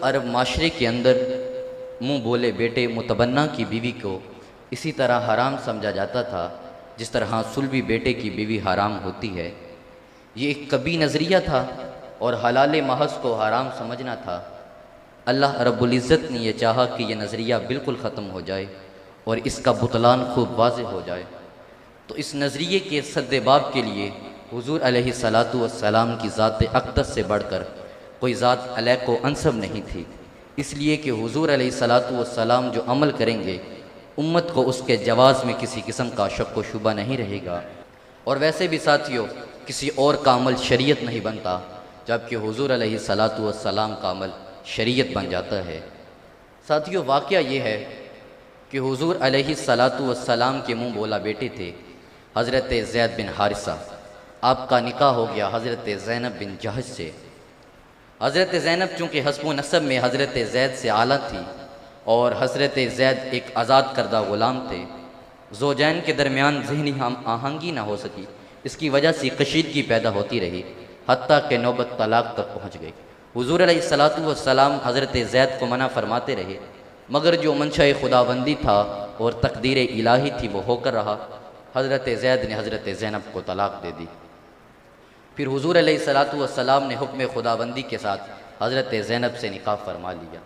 अरब माशरे के अंदर मुँह बोले बेटे मुतबन्ना की बीवी को इसी तरह हराम समझा जाता था जिस तरह सुलभी बेटे की बीवी हराम होती है। ये एक कभी नज़रिया था और हलाल महज को हराम समझना था। अल्लाह रब्बुल इज़्ज़त ने यह चाहा कि यह नज़रिया बिल्कुल ख़त्म हो जाए और इसका बुतलान खूब वाज़े हो जाए। तो इस नज़रिए के सद्देबाब के लिए हुज़ूर अलैहिस्सलातु वस्सलाम की ज़ात अक़दस से बढ़कर कोई ज़ात अलैह को अनसब नहीं थी, इसलिए कि हुज़ूर अलैहिस्सलातु वस्सलाम जो अमल करेंगे उम्मत को उसके जवाज़ में किसी किस्म का शक व शुबा नहीं रहेगा। और वैसे भी साथियों, किसी और का अमल शरीयत नहीं बनता, जबकि हुज़ूर अलैहिस्सलातु वस्सलाम का अमल शरीयत बन जाता है। साथियों, वाक़या ये है कि हुज़ूर अलैहिस्सलातु वस्सलाम के मुँह बोला बेटे थे हज़रत ज़ैद बिन हारिसा। आपका निकाह हो गया हज़रत ज़ैनब बिन जहश से। हज़रत ज़ैनब चूँकि हस्ब नसब में हज़रत ज़ैद से आला थी और हज़रत ज़ैद एक आज़ाद करदा ग़ुलाम थे, ज़ौजैन के दरमियान ज़हनी हम आहंगी ना हो सकी। इसकी वजह से कशीदगी पैदा होती रही, हत्ता के नौबत तलाक़ तक पहुँच गई। हुज़ूर अलैहिस्सलातु वस्सलाम हज़रत ज़ैद को मना फरमाते रहे, मगर जो मंशा खुदाबंदी था और तकदीर इलाही थी वो होकर रहा। हज़रत ज़ैद ने हज़रत ज़ैनब को तलाक़ दे दी। फिर हुज़ूर अलैहिस्सलातु वस्सलाम ने हुक्म खुदाबंदी के साथ हज़रत ज़ैनब से निकाह फरमा लिया।